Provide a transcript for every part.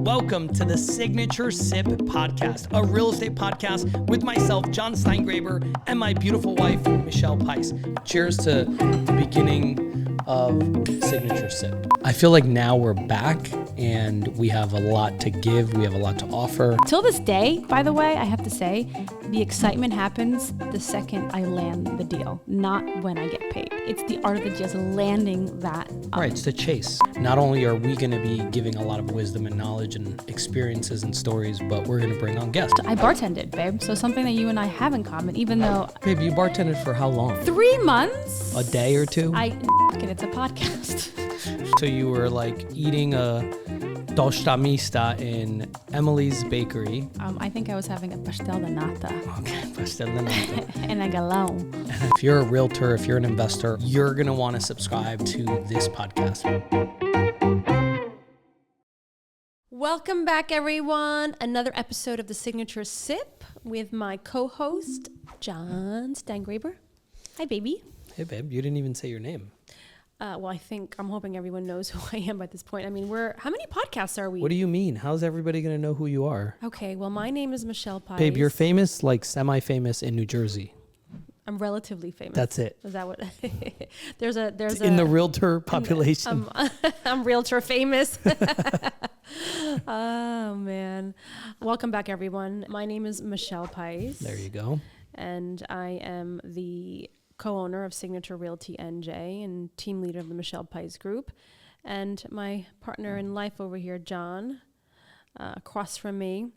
Welcome to the Signature Sip podcast, a real estate podcast with myself, John Steingraber, and my beautiful wife, Michelle Pais. Cheers to the beginning of Signature Sip. I feel like now we're back and we have a lot to give. We have a lot to offer. Till this day, by the way, I have to say, the excitement happens the second I land the deal, not when I get paid. It's the art of the just landing that up. Right, it's the chase. Not only are we going to be giving a lot of wisdom and knowledge and experiences and stories, but we're going to bring on guests. I bartended, babe, so something that you and I have in common, even though... Babe, you bartended for how long? 3 months? A day or two? It's a podcast. So you were like eating a 𝗨 in Emily's bakery. I think I was having a pastel de nata. Okay, pastel de nata. And a galon. And if you're a realtor, if you're an investor, you're going to want to subscribe to this podcast. Welcome back, everyone. Another episode of the Signature Sip with my co-host, John Steingraber. Hi, baby. Hey, babe. You didn't even say your name. Well, I'm hoping everyone knows who I am by this point. I mean, how many podcasts are we? What do you mean? How's everybody going to know who you are? Okay, well, my name is Michelle Pais. Babe, you're famous, like semi-famous in New Jersey. I'm relatively famous. That's it. Is that what? there's in the realtor population. I'm realtor famous. Oh, man. Welcome back, everyone. My name is Michelle Pais. There you go. And I am the co-owner of Signature Realty NJ and team leader of the Michelle Pais group. And my partner in life over here, John, across from me.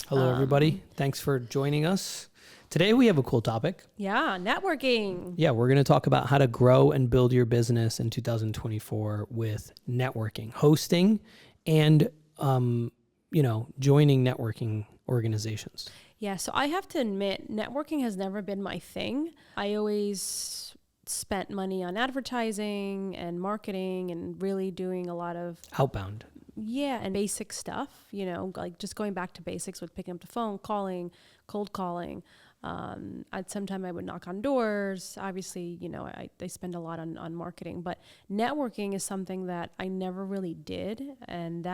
Hello, everybody. Thanks for joining us. Today we have a cool topic. Yeah, networking. Yeah, we're going to talk about how to grow and build your business in 2024 with networking, hosting, and joining networking organizations. Yeah, so I have to admit, networking has never been my thing. I always spent money on advertising and marketing and really doing a lot of... outbound. Yeah, and basic stuff, like just going back to basics with picking up the phone, calling, cold calling. Sometimes I would knock on doors. Obviously, I spend a lot on marketing, but networking is something that I never really did. And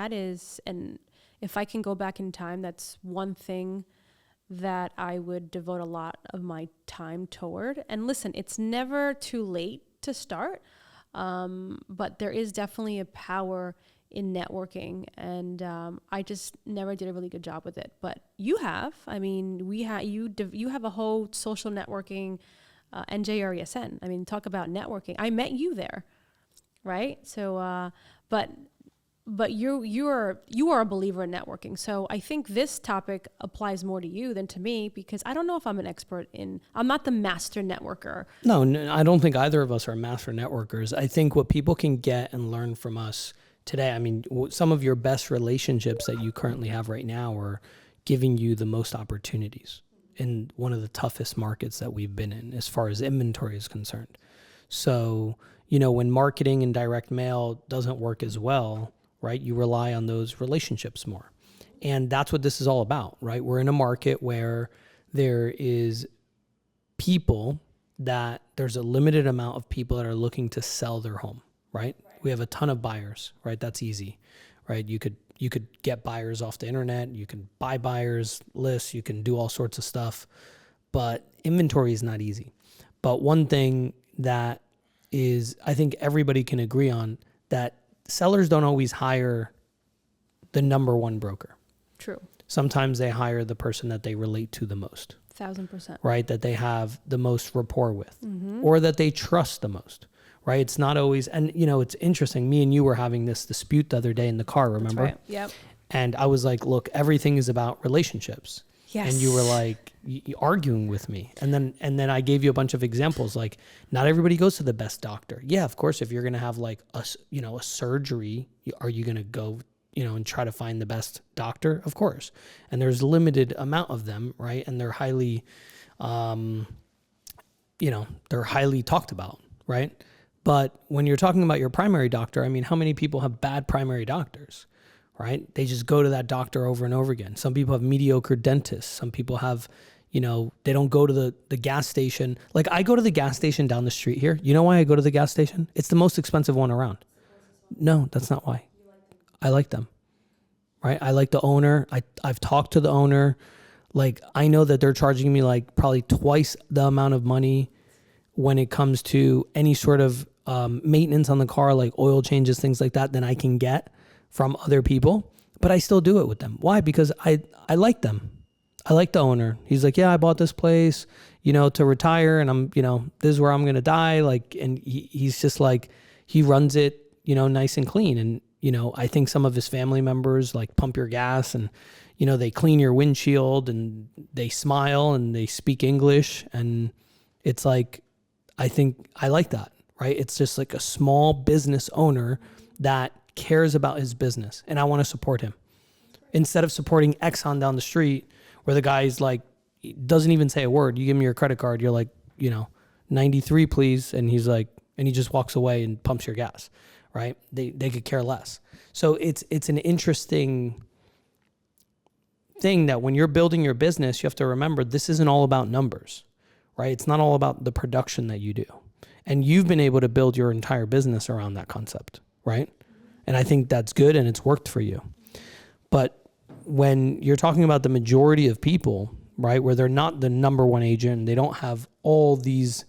if I can go back in time, that's one thing that I would devote a lot of my time toward. And listen, it's never too late to start, but there is definitely a power in networking, and I just never did a really good job with it. But you have. I mean, you have a whole social networking NJ area SN. I mean, talk about networking. I met you there, right? So, but you are a believer in networking. So I think this topic applies more to you than to me, because I don't know if I'm an expert I'm not the master networker. No, I don't think either of us are master networkers. I think what people can get and learn from us today, I mean, some of your best relationships that you currently have right now are giving you the most opportunities in one of the toughest markets that we've been in as far as inventory is concerned. So, when marketing and direct mail doesn't work as well, right, you rely on those relationships more. And that's what this is all about, right? We're in a market where there is there's a limited amount of people that are looking to sell their home, right? We have a ton of buyers, right? That's easy, right? You could get buyers off the internet. You can buy buyers lists. You can do all sorts of stuff, but inventory is not easy. But one thing that is, I think everybody can agree on, that sellers don't always hire the number one broker. True. Sometimes they hire the person that they relate to the most. 1,000%. Right? That they have the most rapport with, or that they trust the most. Right? It's not always, and it's interesting. Me and you were having this dispute the other day in the car, remember? That's right. Yep. And I was like, look, everything is about relationships. Yes. And you were like arguing with me. And then I gave you a bunch of examples, like not everybody goes to the best doctor. Yeah, of course, if you're going to have like a surgery, are you going to go, and try to find the best doctor? Of course. And there's a limited amount of them, right? And they're highly, they're highly talked about, right? But when you're talking about your primary doctor, I mean, how many people have bad primary doctors, right? They just go to that doctor over and over again. Some people have mediocre dentists. Some people have, they don't go to the gas station. Like I go to the gas station down the street here. You know why I go to the gas station? It's the most expensive one around. No, that's not why. I like them, right? I like the owner. I've talked to the owner. Like, I know that they're charging me like probably twice the amount of money when it comes to any sort of maintenance on the car, like oil changes, things like that, than I can get from other people. But I still do it with them. Why? Because I like them. I like the owner. He's like, yeah, I bought this place, to retire, and I'm, this is where I'm going to die. Like, and he's just like, he runs it, nice and clean. And, I think some of his family members like pump your gas and, they clean your windshield and they smile and they speak English. And it's like, I think I like that, right? It's just like a small business owner that cares about his business, and I want to support him instead of supporting Exxon down the street where the guy's like, doesn't even say a word. You give me your credit card. You're like, 93, please. And he's like, and he just walks away and pumps your gas, right? They could care less. So it's an interesting thing that when you're building your business, you have to remember this isn't all about numbers, right? It's not all about the production that you do. And you've been able to build your entire business around that concept, right? And I think that's good and it's worked for you. But when you're talking about the majority of people, right, where they're not the number one agent, they don't have all these,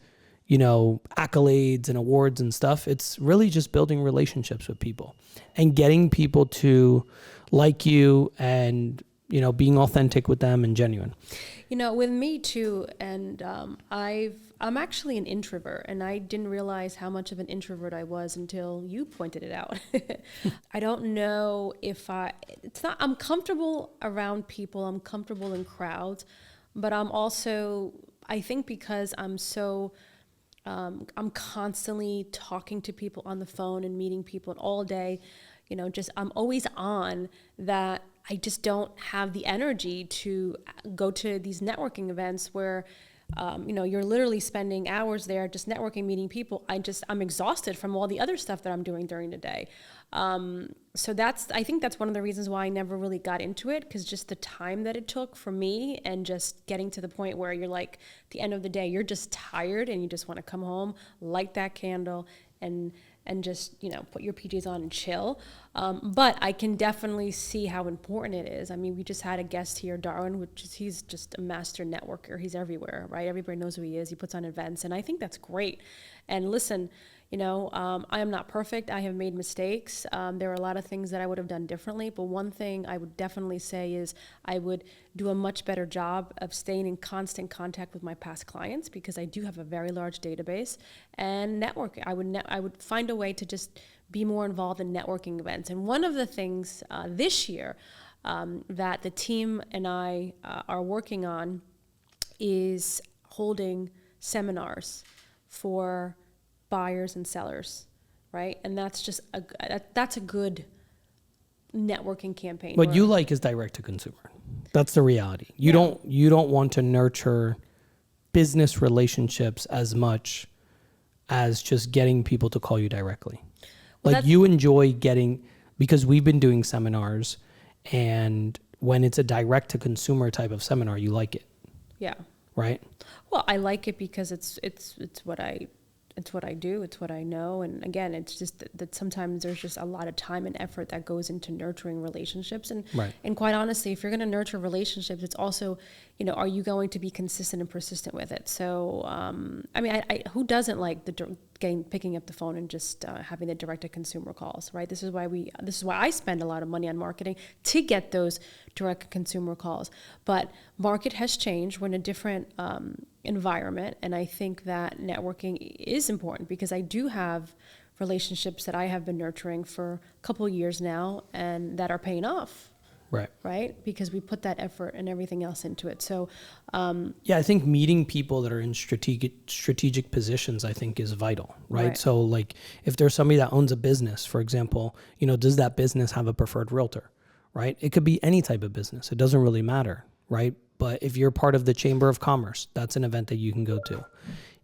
accolades and awards and stuff, it's really just building relationships with people and getting people to like you and, being authentic with them and genuine. With me too, and I'm actually an introvert, and I didn't realize how much of an introvert I was until you pointed it out. I don't know if I'm comfortable around people, I'm comfortable in crowds, but I'm also, I think because I'm so, I'm constantly talking to people on the phone and meeting people all day, I'm always on that. I just don't have the energy to go to these networking events where, you're literally spending hours there just networking, meeting people. I'm exhausted from all the other stuff that I'm doing during the day. So I think that's one of the reasons why I never really got into it, because just the time that it took for me and just getting to the point where you're like, at the end of the day, you're just tired and you just want to come home, light that candle and just, put your PJs on and chill. But I can definitely see how important it is. I mean, we just had a guest here, Darwin, he's just a master networker. He's everywhere, right? Everybody knows who he is. He puts on events, and I think that's great. And listen, I am not perfect. I have made mistakes. There are a lot of things that I would have done differently, but one thing I would definitely say is I would do a much better job of staying in constant contact with my past clients, because I do have a very large database, and networking. I would find a way to just be more involved in networking events. And one of the things this year that the team and I are working on is holding seminars for buyers and sellers, right? And that's just that's a good networking campaign. What you like is direct to consumer. That's the reality. You don't want to nurture business relationships as much as just getting people to call you directly. Well, like you enjoy getting, because we've been doing seminars, and when it's a direct to consumer type of seminar, you like it. Yeah. Right? Well, I like it because it's what I do, it's what I know. And again, it's just that sometimes there's just a lot of time and effort that goes into nurturing relationships. And right. And quite honestly, if you're going to nurture relationships, it's also, are you going to be consistent and persistent with it? So, I mean, who doesn't like picking up the phone and just having the direct to consumer calls, right? This is why I spend a lot of money on marketing, to get those direct to consumer calls. But market has changed. We're in a different environment, and I think that networking is important, because I do have relationships that I have been nurturing for a couple of years now, and that are paying off. Right? Because we put that effort and everything else into it. So, I think meeting people that are in strategic positions, I think, is vital, right? So like if there's somebody that owns a business, for example, does that business have a preferred realtor, right? It could be any type of business. It doesn't really matter, right? But if you're part of the Chamber of Commerce, that's an event that you can go to.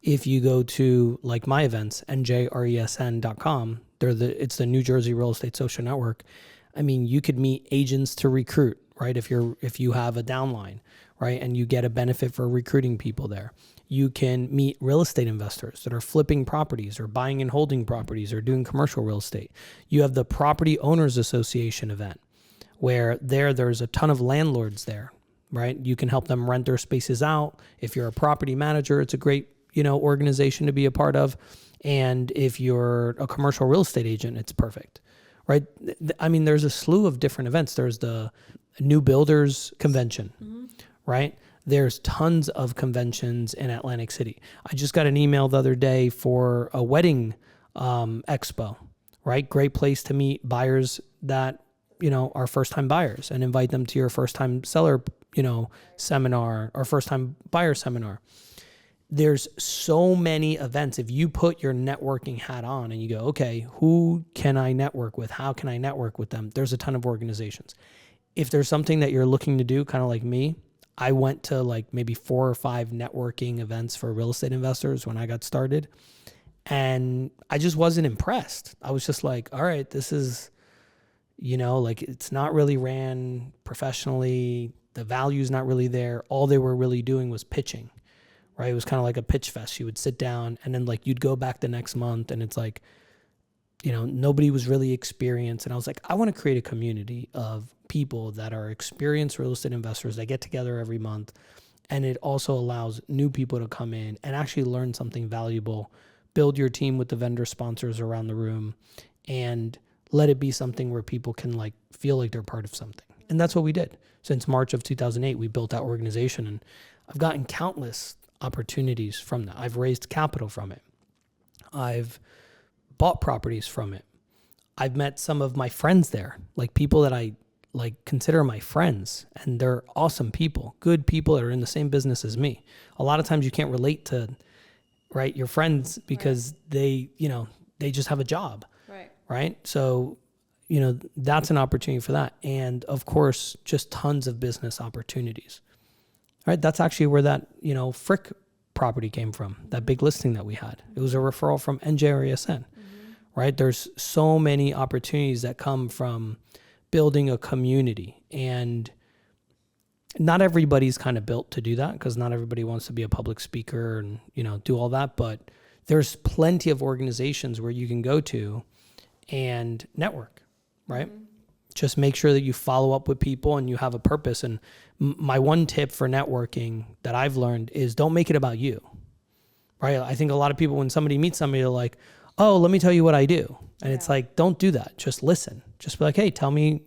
If you go to like my events, njresn.com, it's the New Jersey Real Estate Social Network. I mean, you could meet agents to recruit, right? If you have a downline, right? And you get a benefit for recruiting people there. You can meet real estate investors that are flipping properties or buying and holding properties or doing commercial real estate. You have the Property Owners Association event, where there's a ton of landlords there, right? You can help them rent their spaces out. If you're a property manager, it's a great, organization to be a part of. And if you're a commercial real estate agent, it's perfect, right? I mean, there's a slew of different events. There's the New Builders Convention, right? There's tons of conventions in Atlantic City. I just got an email the other day for a wedding expo, right? Great place to meet buyers that, are first-time buyers and invite them to your first-time seller, seminar or first-time buyer seminar. There's so many events. If you put your networking hat on and you go, okay, who can I network with? How can I network with them? There's a ton of organizations. If there's something that you're looking to do, kind of like me, I went to like maybe 4 or 5 networking events for real estate investors when I got started. And I just wasn't impressed. I was just like, all right, this is, it's not really ran professionally. The value's not really there. All they were really doing was pitching, right? It was kind of like a pitch fest. You would sit down and then like you'd go back the next month and it's like, nobody was really experienced. And I was like, I want to create a community of people that are experienced real estate investors that get together every month. And it also allows new people to come in and actually learn something valuable, build your team with the vendor sponsors around the room, and let it be something where people can like feel like they're part of something. And that's what we did. Since March of 2008, we built that organization, and I've gotten countless opportunities from that. I've raised capital from it. I've bought properties from it. I've met some of my friends there, like people that I like consider my friends, and they're awesome people, good people that are in the same business as me. A lot of times you can't relate to, right, your friends because they just have a job. Right. So, that's an opportunity for that. And of course, just tons of business opportunities. Right. That's actually where that, 𝗲𝗏 property came from, that big listing that we had. It was a referral from NJ or ESN. Right. There's so many opportunities that come from building a community, and not everybody's kind of built to do that because not everybody wants to be a public speaker and, do all that. But there's plenty of organizations where you can go to and network, right? Just make sure that you follow up with people and you have a purpose. And my one tip for networking that I've learned is don't make it about you, right? I think a lot of people, when somebody meets somebody, they're like, oh, let me tell you what I do. And it's like, don't do that. Just listen. Just be like, hey, tell me,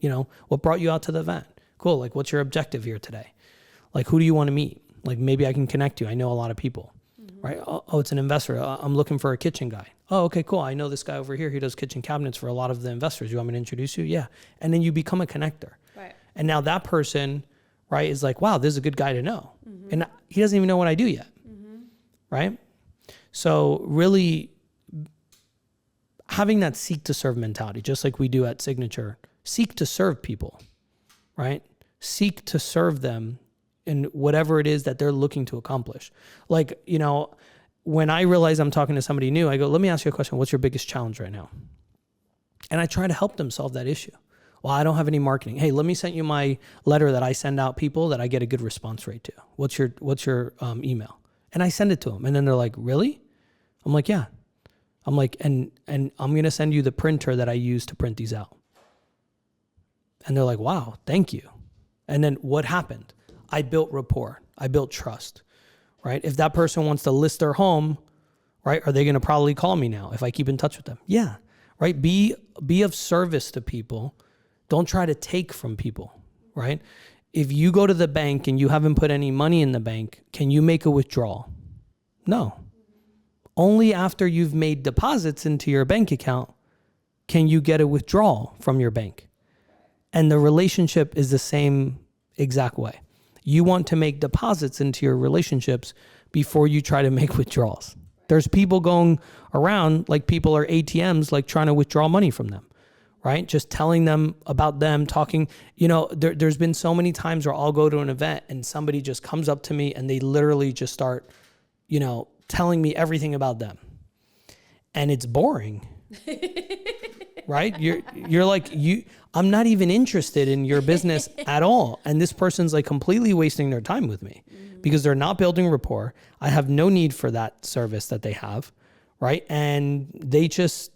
what brought you out to the event? Cool. Like, what's your objective here today? Like, who do you want to meet? Like, maybe I can connect you. I know a lot of people, right? Oh, it's an investor. I'm looking for a kitchen guy. Oh, okay, cool. I know this guy over here. He does kitchen cabinets for a lot of the investors. You want me to introduce you? Yeah. And then you become a connector. Right. And now that person, right, is like, wow, this is a good guy to know. And he doesn't even know what I do yet. Right? So really having that seek to serve mentality, just like we do at Signature, seek to serve people, right? Seek to serve them in whatever it is that they're looking to accomplish. Like, when I realize I'm talking to somebody new, I go, let me ask you a question. What's your biggest challenge right now? And I try to help them solve that issue. Well, I don't have any marketing. Hey, let me send you my letter that I send out people that I get a good response rate to. What's your email? And I send it to them. And then they're like, really? I'm like, yeah. I'm like, and I'm going to send you the printer that I use to print these out. And they're like, wow, thank you. And then what happened? I built rapport. I built trust, right? If that person wants to list their home, right, are they going to probably call me now if I keep in touch with them? Yeah, right? Be of service to people. Don't try to take from people, right? If you go to the bank and you haven't put any money in the bank, can you make a withdrawal? No. Only after you've made deposits into your bank account can you get a withdrawal from your bank. And the relationship is the same exact way. You want to make deposits into your relationships before you try to make withdrawals. There's people going around like people are ATMs, like trying to withdraw money from them, right? Just telling them about them, talking, there's been so many times where I'll go to an event and somebody just comes up to me and they literally just start, telling me everything about them. And it's boring, right? You're like, I'm not even interested in your business at all. And this person's like completely wasting their time with me because they're not building rapport. I have no need for that service that they have, right? And they just,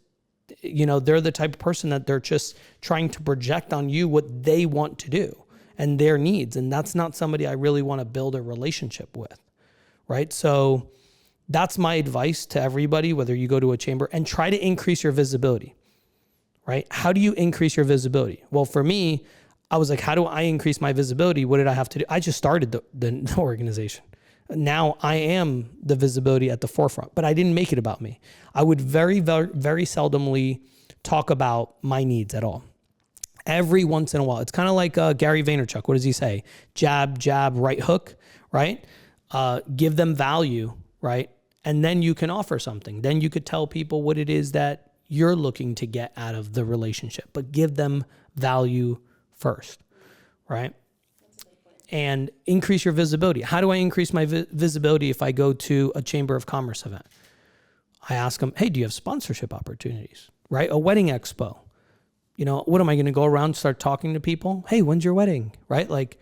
they're the type of person that they're just trying to project on you what they want to do and their needs. And that's not somebody I really want to build a relationship with, right? So that's my advice to everybody, whether you go to a chamber, and try to increase your visibility, right? How do you increase your visibility? Well, for me, I was like, how do I increase my visibility? What did I have to do? I just started the organization. Now I am the visibility at the forefront, but I didn't make it about me. I would very, very, very seldomly talk about my needs at all. Every once in a while, it's kind of like Gary Vaynerchuk. What does he say? Jab, jab, right hook, right? Give them value, right? And then you can offer something. Then you could tell people what it is that you're looking to get out of the relationship, but give them value first, right? And increase your visibility. How do I increase my visibility if I go to a Chamber of Commerce event? I ask them, hey, do you have sponsorship opportunities, right? A wedding expo. What am I going to go around and start talking to people? Hey, when's your wedding, right? Like,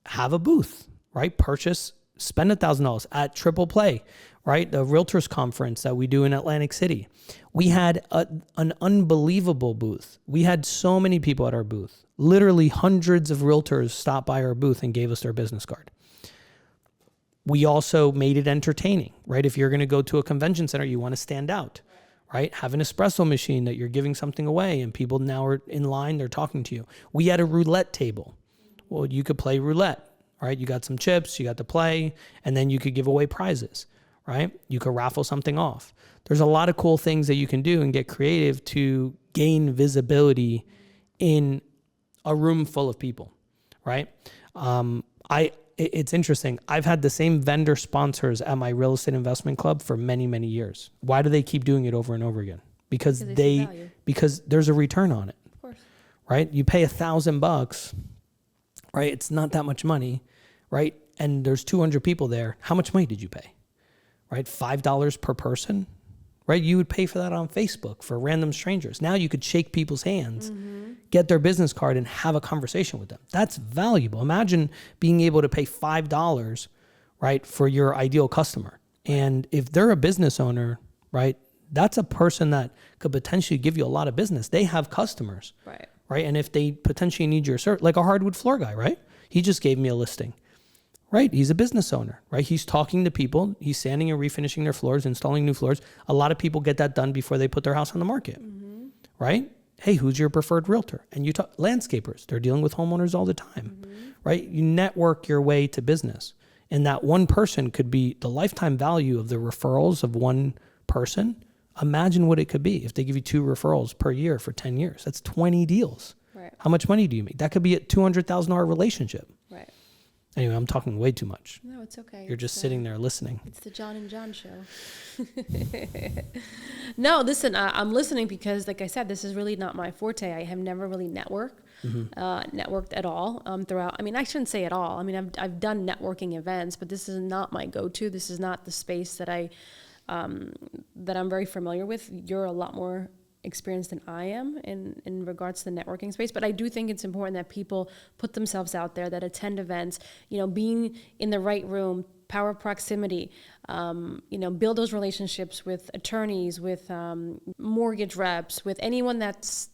have a booth, right? Purchase, spend $1,000 at Triple Play, right? The Realtors Conference that we do in Atlantic City. We had an unbelievable booth. We had so many people at our booth. Literally hundreds of realtors stopped by our booth and gave us their business card. We also made it entertaining, right? If you're going to go to a convention center, you want to stand out, right? Have an espresso machine that you're giving something away and people now are in line, they're talking to you. We had a roulette table. Well, you could play roulette, right? You got some chips, you got to play, and then you could give away prizes, right? You could raffle something off. There's a lot of cool things that you can do and get creative to gain visibility in a room full of people, right? It's interesting. I've had the same vendor sponsors at my real estate investment club for many, many years. Why do they keep doing it over and over again? Because there's a return on it. Of course. Right? You pay $1,000, right? It's not that much money, right? And there's 200 people there. How much money did you pay? Right? $5 per person, right? You would pay for that on Facebook for random strangers. Now you could shake people's hands, get their business card, and have a conversation with them. That's valuable. Imagine being able to pay $5, right, for your ideal customer. And if they're a business owner, right, that's a person that could potentially give you a lot of business. They have customers, right? And if they potentially need your service, like a hardwood floor guy, right? He just gave me a listing. Right? He's a business owner, right? He's talking to people. He's sanding and refinishing their floors, installing new floors. A lot of people get that done before they put their house on the market, right? Hey, who's your preferred realtor? And you talk landscapers. They're dealing with homeowners all the time, right? You network your way to business. And that one person could be the lifetime value of the referrals of one person. Imagine what it could be if they give you 2 referrals per year for 10 years. That's 20 deals. Right. How much money do you make? That could be a $200,000 relationship. Right. Anyway, I'm talking way too much. No, it's okay. You're just sitting there listening. It's the John and John show. No, listen, I'm listening because, like I said, this is really not my forte. I have never really networked at all throughout. I mean, I shouldn't say at all. I mean, I've done networking events, but this is not my go-to. This is not the space that I'm very familiar with. You're a lot more experienced than I am in regards to the networking space. But I do think it's important that people put themselves out there, that attend events, being in the right room, power of proximity, build those relationships with attorneys, with mortgage reps, with anyone that's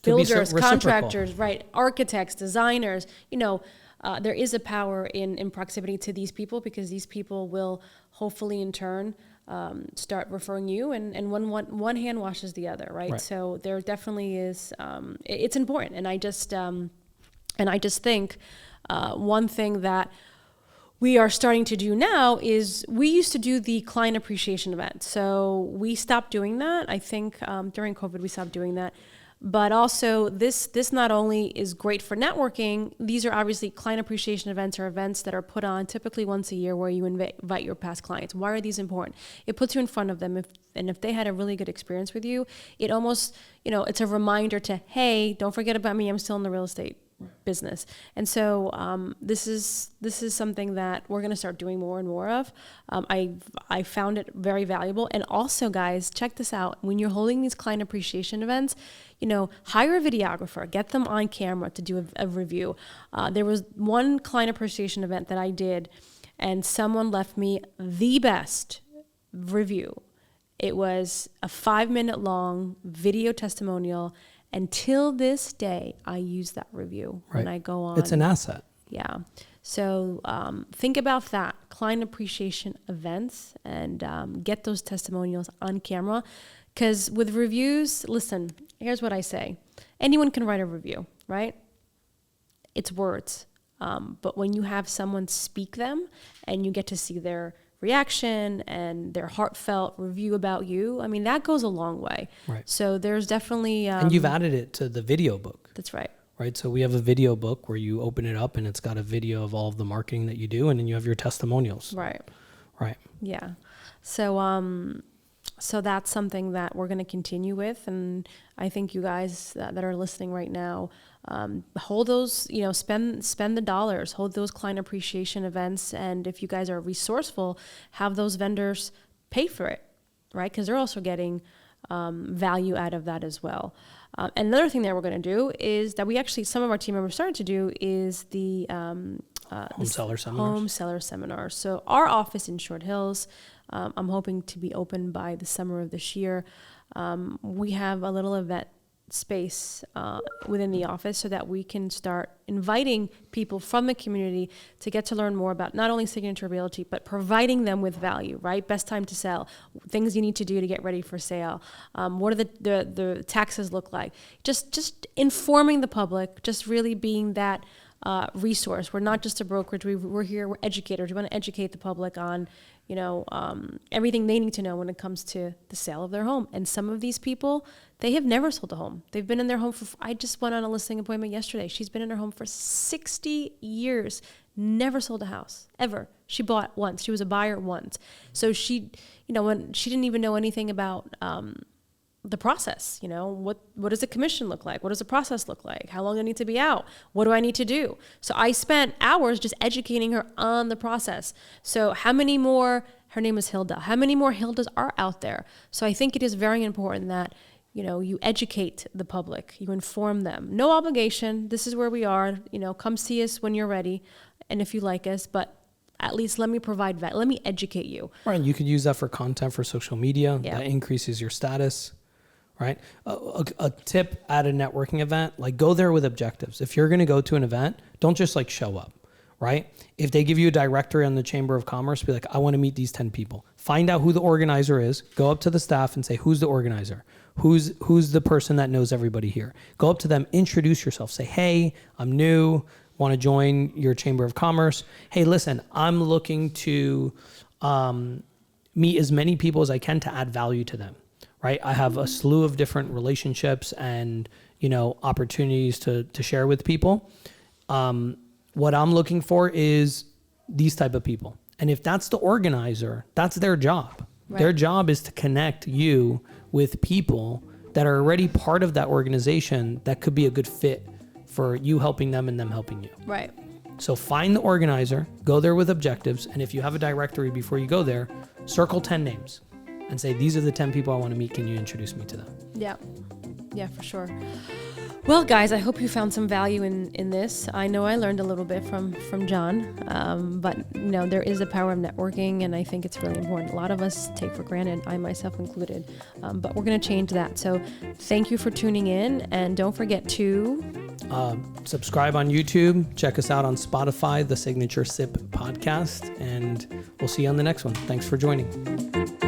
builders, contractors, right, architects, designers. There is a power in proximity to these people, because these people will hopefully in turn start referring you, and one hand washes the other, right? So there definitely is. It's important, and I just think one thing that we are starting to do now is we used to do the client appreciation event, so we stopped doing that. I think during COVID we stopped doing that. But also this not only is great for networking, these are obviously client appreciation events, or events that are put on typically once a year where you invite your past clients. Why are these important? It puts you in front of them. If they had a really good experience with you, it almost, it's a reminder to, hey, don't forget about me. I'm still in the real estate business. And so this is something that we're going to start doing more and more of. I found it very valuable. And also, guys, check this out. When you're holding these client appreciation events, hire a videographer, get them on camera to do a review. There was one client appreciation event that I did, and someone left me the best review It was a 5-minute long video testimonial. Until this day, I use that review when I go on. It's an asset. Yeah. So think about that, client appreciation events, and get those testimonials on camera. Because with reviews, listen, here's what I say. Anyone can write a review, right? It's words. But when you have someone speak them and you get to see their reaction and their heartfelt review about you, I mean, that goes a long way. Right. So there's definitely... and you've added it to the video book. That's right. Right. So we have a video book where you open it up and it's got a video of all of the marketing that you do, and then you have your testimonials. Right. Right. Yeah. So, so that's something that we're going to continue with. And I think you guys that are listening right now, hold those, spend the dollars, hold those client appreciation events. And if you guys are resourceful, have those vendors pay for it, right? Because they're also getting value out of that as well. And another thing that we're going to do is that some of our team members started to do is the home seller seminars. Home seller seminars. So our office in Short Hills, I'm hoping to be open by the summer of this year. We have a little event space within the office so that we can start inviting people from the community to get to learn more about not only Signature Realty, but providing them with value, right? Best time to sell, things you need to do to get ready for sale. What do the taxes look like? Just informing the public, just really being that resource. We're not just a brokerage. We're here. We're educators. We want to educate the public on, everything they need to know when it comes to the sale of their home. And some of these people, they have never sold a home. They've been in their home I just went on a listing appointment yesterday. She's been in her home for 60 years, never sold a house, ever. She bought once. She was a buyer once. So she, when she didn't even know anything about the process, what does the commission look like? What does the process look like? How long do I need to be out? What do I need to do? So I spent hours just educating her on the process. So how many more, her name is Hilda, how many more Hildas are out there? So I think it is very important that, you educate the public, you inform them. No obligation. This is where we are. Come see us when you're ready and if you like us, but at least let me provide that. Let me educate you. Right. You could use that for content for social media. Yeah. That increases your status. Right. A tip at a networking event, go there with objectives. If you're going to go to an event, don't just show up. Right. If they give you a directory on the Chamber of Commerce, be like, I want to meet these 10 people. Find out who the organizer is. Go up to the staff and say, who's the organizer? Who's the person that knows everybody here? Go up to them, introduce yourself. Say, hey, I'm new. Want to join your Chamber of Commerce. Hey, listen, I'm looking to meet as many people as I can to add value to them. Right. I have a slew of different relationships and, opportunities to share with people. What I'm looking for is these type of people. And if that's the organizer, that's their job. Right. Their job is to connect you with people that are already part of that organization that could be a good fit for you helping them and them helping you. Right. So find the organizer, go there with objectives. And if you have a directory before you go there, circle 10 names. And say, these are the 10 people I want to meet. Can you introduce me to them? Yeah. Yeah, for sure. Well, guys, I hope you found some value in this. I know I learned a little bit from John, but there is the power of networking, and I think it's really important. A lot of us take for granted, I myself included, but we're going to change that. So thank you for tuning in, and don't forget to subscribe on YouTube. Check us out on Spotify, the Signature SIP podcast, and we'll see you on the next one. Thanks for joining.